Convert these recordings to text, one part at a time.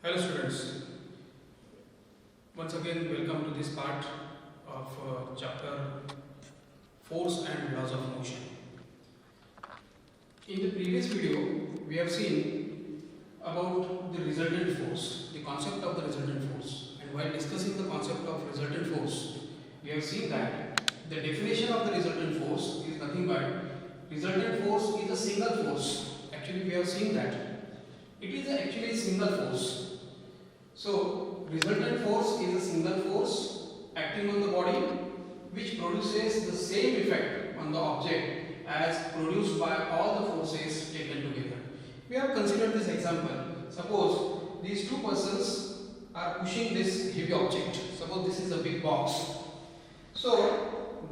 Hello students, once again welcome to this part of chapter Force and Laws of Motion. In the previous video, we have seen about the resultant force, the concept of the resultant force, and while discussing the concept of resultant force, we have seen that the definition of the resultant force is nothing but resultant force is a single force. Actually, we have seen that it is actually a single force. So, resultant force is a single force acting on the body which produces the same effect on the object as produced by all the forces taken together. We have considered this example. Suppose these two persons are pushing this heavy object. Suppose this is a big box. So,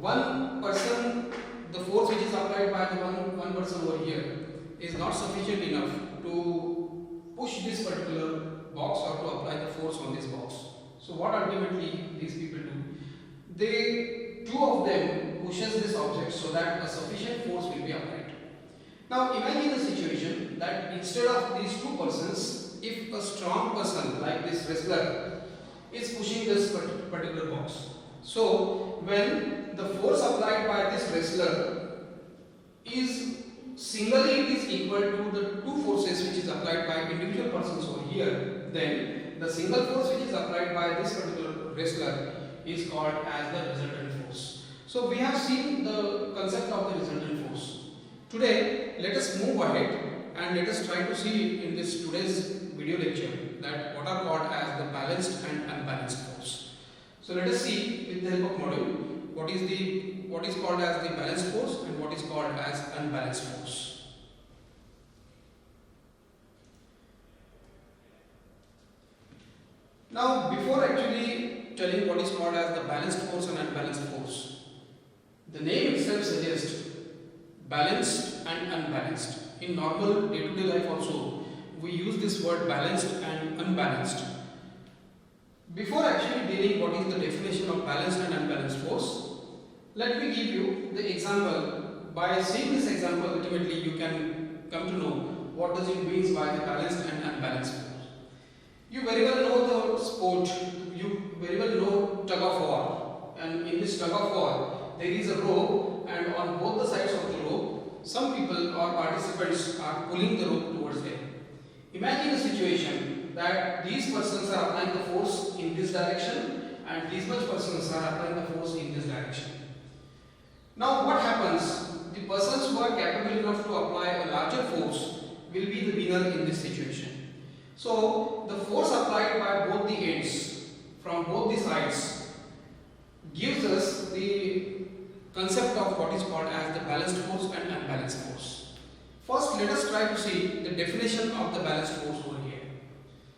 one person, the force which is applied by the one person over here is not sufficient enough to push this particular box or to apply the force on this box. So what ultimately these people do? Two of them pushes this object so that a sufficient force will be applied. Now imagine a situation that instead of these two persons, if a strong person like this wrestler is pushing this particular box. So when the force applied by this wrestler is singly it is equal to the two forces which is applied by individual persons over here, then the single force which is applied by this particular wrestler is called as the resultant force. So we have seen the concept of the resultant force. Today let us move ahead and let us try to see in this today's video lecture that what are called as the balanced and unbalanced force. So let us see with the help of module what is called as the balanced force and what is called as unbalanced force. Now before actually telling what is called as the balanced force and unbalanced force, the name itself suggests balanced and unbalanced. In normal day-to-day life also we use this word balanced and unbalanced. Before actually dealing what is the definition of balanced and unbalanced force, let me give you the example. By seeing this example, ultimately you can come to know what does it mean by the balanced and unbalanced force. You very well know the sport, you very well know tug of war, and in this tug of war there is a rope, and on both the sides of the rope some people or participants are pulling the rope towards them. Imagine a situation that these persons are applying the force in this direction and these much persons are applying the force in this direction. Now what happens? The persons who are capable enough to apply a larger force will be the winner in this situation. So the force applied by both the ends from both the sides gives us the concept of what is called as the balanced force and unbalanced force. First let us try to see the definition of the balanced force over here.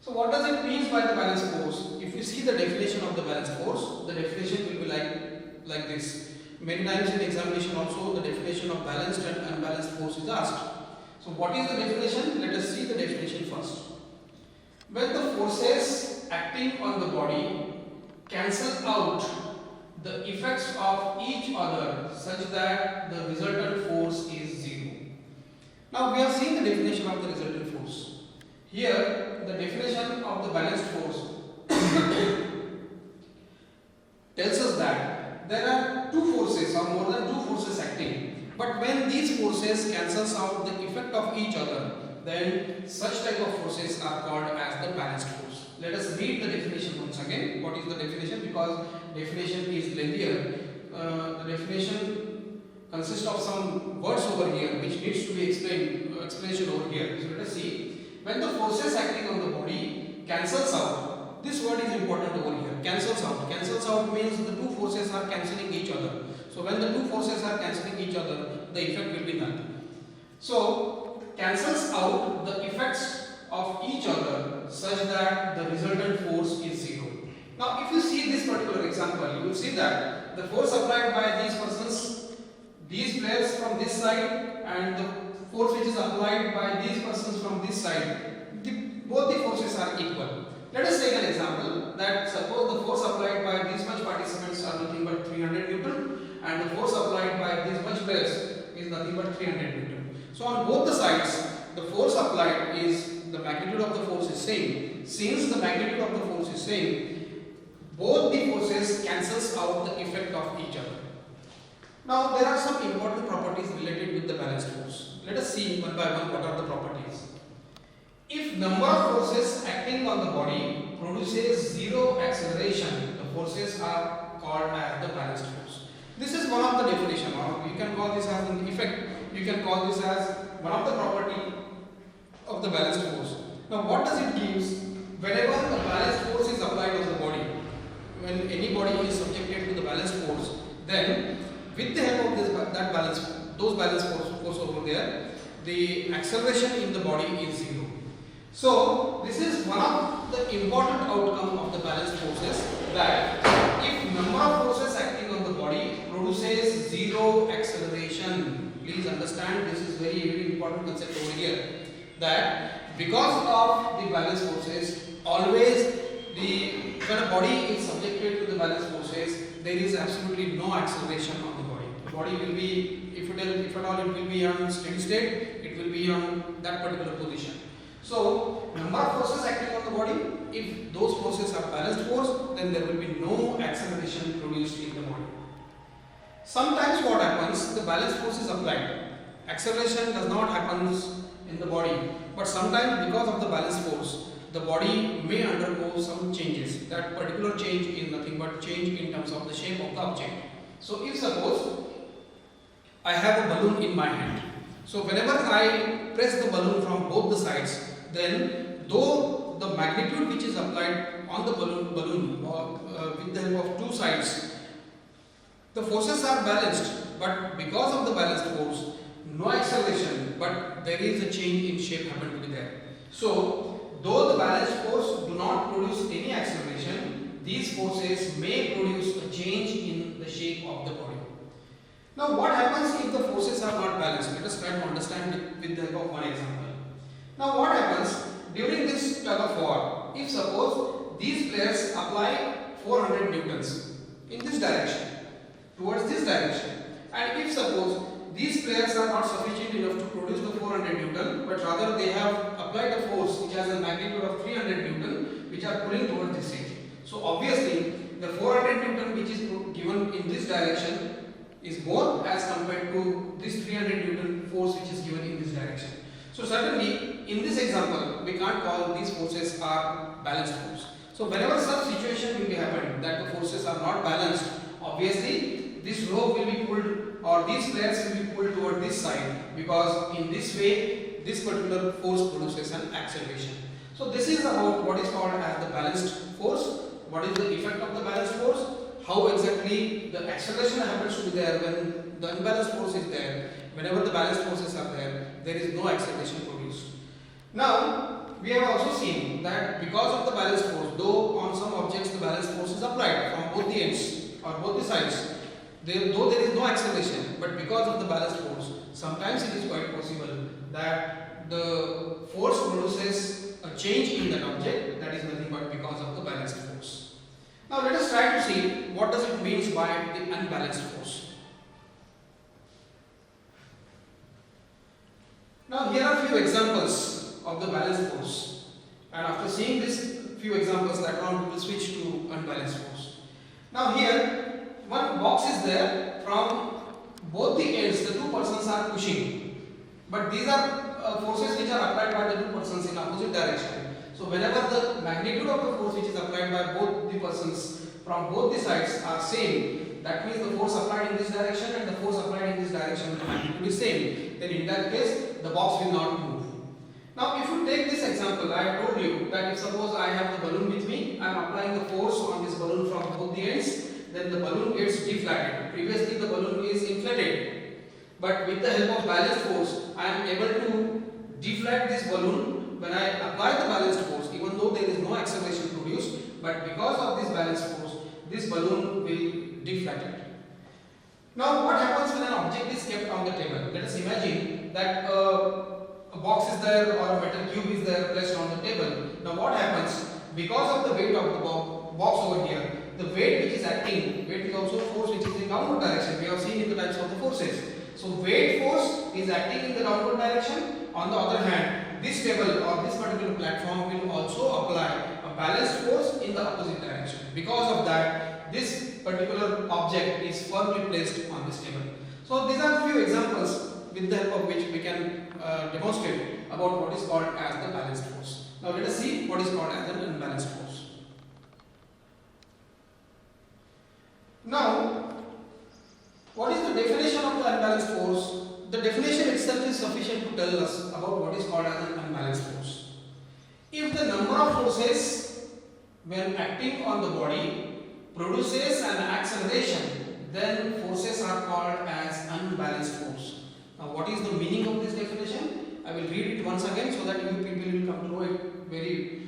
So what does it mean by the balanced force? If you see the definition of the balanced force, the definition will be like this. Many times in examination also the definition of balanced and unbalanced force is asked. So what is the definition? Let us see the definition first. When the forces acting on the body cancel out the effects of each other such that the resultant force is zero. Now we have seen the definition of the resultant force. Here the definition of the balanced force tells us that there are two forces or more than two forces acting, but when these forces cancels out the effect of each other, then such type of forces are called as the balanced force. Let us read the definition once again. What is the definition? Because definition is lengthier. The definition consists of some words over here which needs to be explained, explanation over here. So let us see. When the forces acting on the body cancels out, this word is important over here. Cancels out. Cancels out means the two forces are cancelling each other. So when the two forces are cancelling each other, the effect will be null. So cancels out the effects of each other such that the resultant force is zero. Now if you see this particular example, you will see that the force applied by these persons, these players from this side, and the force which is applied by these persons from this side, both the forces are equal. Let us take an example that suppose the force applied by these much participants are nothing but 300 Newton and the force applied by these much players is nothing but 300 Newton. So on both the sides the force applied is the magnitude of the force is same, since the magnitude of the force is same, both the forces cancels out the effect of each other. Now there are some important properties related with the balanced force. Let us see one by one what are the properties. If number of forces acting on the body produces zero acceleration, the forces are called as the balanced force. This is one of the definition, or you can call this as an effect, you can call this as one of the property of the balanced force. Now what does it gives? Whenever the balanced force is applied on the body, when any body is subjected to the balanced force, then with the help of those balanced force over there, the acceleration in the body is zero. So this is one of the important outcome of the balanced forces, that if number of forces acting on the body produces zero acceleration. Please understand, this is very important concept over here, that because of the balanced forces, always when a body is subjected to the balanced forces, there is absolutely no acceleration on the body. The body will be, if at all, it will be on steady state, it will be on that particular position. So number of forces acting on the body, if those forces are balanced force, then there will be no acceleration produced in the body. Sometimes what happens, the balanced force is applied, acceleration does not happen in the body, but sometimes because of the balanced force, the body may undergo some changes. That particular change is nothing but change in terms of the shape of the object. So if suppose I have a balloon in my hand, so whenever I press the balloon from both the sides, then though the magnitude which is applied on the balloon with the help of two sides, the forces are balanced, but because of the balanced force, no acceleration, but there is a change in shape happen to be there. So though the balanced force do not produce any acceleration, these forces may produce a change in the shape of the body. Now what happens if the forces are not balanced? Let us try to understand it with the help of one example. Now what happens during this tug of war, if suppose these players apply 400 newtons in this direction, towards this direction, and if suppose these players are not sufficient enough to produce the 400 newton, but rather they have applied a force which has a magnitude of 300 newton, which are pulling towards this edge. So obviously the 400 newton which is given in this direction is more as compared to this 300 newton force which is given in this direction. So certainly in this example we can't call these forces are balanced force. So whenever such situation will be happening that the forces are not balanced, obviously this rope will be pulled, or these players will be pulled toward this side, because in this way this particular force produces an acceleration. So this is about what is called as the balanced force. What is the effect of the balanced force? How exactly the acceleration happens to be there when the unbalanced force is there. Whenever the balanced forces are there, there is no acceleration produced. Now we have also seen that because of the balanced force, though on some objects the balanced force is applied from both the ends or both the sides, though there is no acceleration, but because of the balanced force, sometimes it is quite possible that the force produces a change in that object, that is nothing but because of the balanced force. Now let us try to see what does it mean by the unbalanced force. Now here are few examples of the balanced force, and after seeing these few examples, later on we will switch to unbalanced force. Now here one box is there, from both the ends the two persons are pushing, but these are forces which are applied by the two persons in opposite direction. So whenever the magnitude of the force which is applied by both the persons from both the sides are same, that means the force applied in this direction and the force applied in this direction, the magnitude is same, then in that case the box will not move. Now if you take this example, I have told you that if suppose I have the balloon with me, I am applying the force on this balloon from both the ends, then the balloon gets deflated. Previously the balloon is inflated, but with the help of balanced force I am able to deflate this balloon when I apply the balanced force, even though there is no acceleration produced, but because of this balanced force this balloon will deflate it. Now what happens when an object is kept on the table? Let us imagine that a box is there or a metal cube is there placed on the table. Now what happens? Because of the weight of the box over here, the weight which is acting, weight is also force which is in downward direction. We have seen in the types of the forces. So weight force is acting in the downward direction. On the other hand, this table or this particular platform Because of that, this particular object is firmly placed on this table. So these are few examples with the help of which we can demonstrate about what is called as the balanced force. Now let us see what is called as an unbalanced force. Now, what is the definition of the unbalanced force? The definition itself is sufficient to tell us about what is called as an unbalanced force. If the number of forces when acting on the body produces an acceleration, then forces are called as unbalanced force. Now, what is the meaning of this definition? I will read it once again so that you people will come to know it very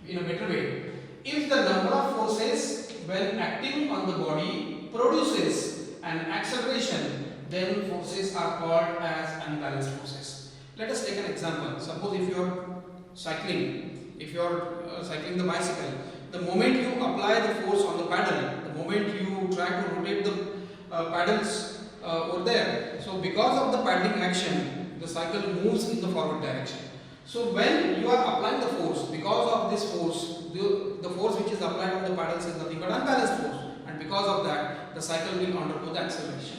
in a better way. If the number of forces when acting on the body produces an acceleration, then forces are called as unbalanced forces. Let us take an example. Suppose if you are cycling, cycling the bicycle, the moment you apply the force on the pedal, the moment you try to rotate the pedals over there, so because of the pedaling action, the cycle moves in the forward direction. So when you are applying the force, because of this force, the force which is applied on the pedals is nothing but unbalanced force, and because of that, the cycle will undergo the acceleration.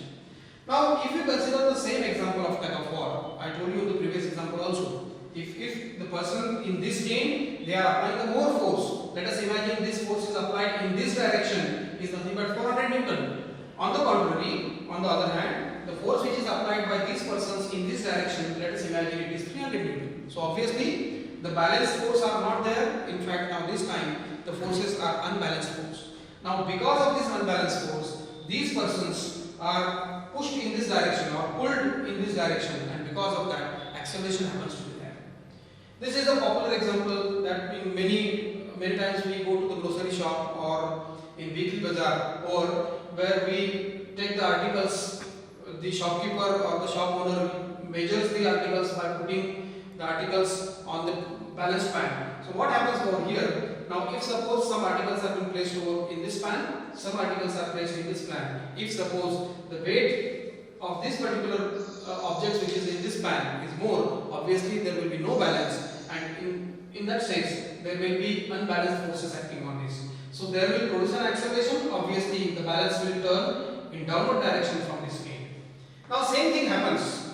Now, if you consider the same example of tug of war, I told you in the previous example also. If the person in this chain, they are applying the more force. Let us imagine this force is applied in this direction is nothing but 400 Newton. On the contrary, on the other hand, the force which is applied by these persons in this direction, let us imagine it is 300 Newton. So obviously, the balanced force are not there. In fact, now this time, the forces are unbalanced force. Now, because of this unbalanced force, these persons are pushed in this direction or pulled in this direction, and because of that, acceleration happens to be there. This is a popular example that in many times we go to the grocery shop or in weekly bazaar, or where we take the articles, the shopkeeper or the shop owner measures the articles by putting the articles on the balance pan. So what happens over here? Now, if suppose some articles have been placed over in this pan, some articles are placed in this pan. If suppose the weight of this particular object which is in this pan is more, obviously there will be no balance, and in that sense there will be unbalanced forces acting on this. So there will produce an acceleration. Obviously the balance will turn in downward direction from this scale. Now same thing happens.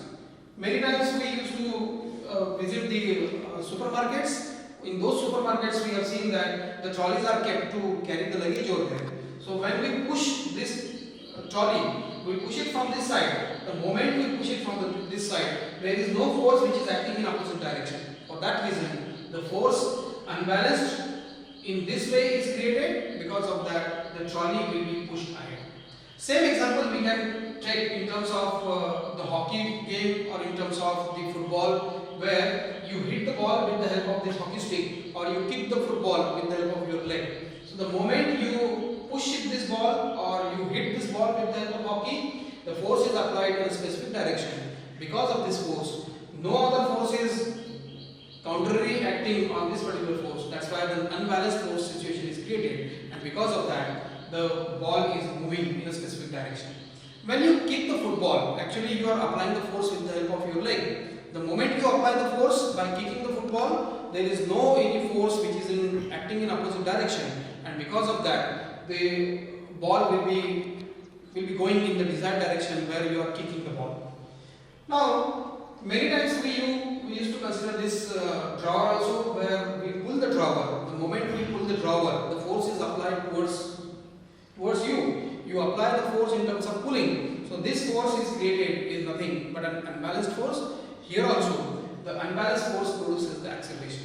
Many times we used to visit the supermarkets. In those supermarkets we have seen that the trolleys are kept to carry the luggage over there. So when we push this trolley, we push it from this side. The moment we push it from this side, there is no force which is acting in opposite direction. For that reason, the force unbalanced in this way is created. Because of that, the trolley will be pushed ahead. Same example we can take in terms of the hockey game or in terms of the football, where you hit the ball with the help of this hockey stick, or you kick the football with the help of your leg. So the moment you push this ball or you hit this ball with the help of hockey, the force is applied in a specific direction. Because of this force, no other force is contrary acting on this particular force. That's why the unbalanced force situation is created, and because of that, the ball is moving in a specific direction. When you kick the football, actually you are applying the force with the help of your leg. The moment you apply the force by kicking the football, there is no any force which is acting in opposite direction, and because of that, the ball will be going in the desired direction where you are kicking the ball. Now, many times we used to consider this drawer also, where we pull the drawer. The moment we pull the drawer, the force is applied towards you. You apply the force in terms of pulling. So this force is created is nothing but an unbalanced force. Here also, the unbalanced force produces the acceleration.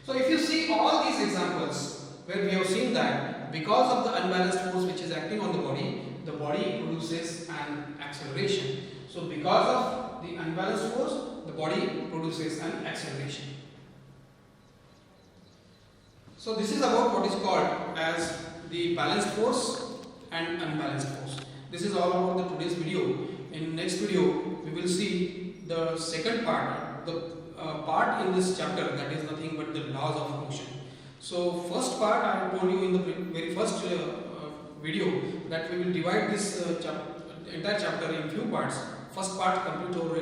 So if you see all these examples where we have seen that because of the unbalanced force which is acting on the body produces an acceleration. So because of the unbalanced force, the body produces an acceleration. So this is about what is called as the balanced force and unbalanced force. This is all about the today's video. In next video, we will see the second part, the part in this chapter that is nothing but the laws of motion. So first part I told you in the very first video that we will divide this entire chapter in few parts. First part complete over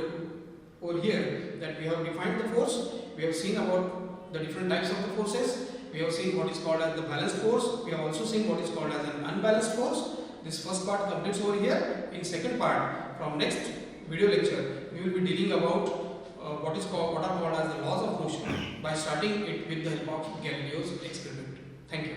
over here that we have defined the force, we have seen about the different types of the forces, we have seen what is called as the balanced force, we have also seen what is called as an unbalanced force. This first part completes over here. In second part, from next video lecture, we will be dealing about what are called as the laws of motion by starting it with the help of Galileo's experiment. Thank you.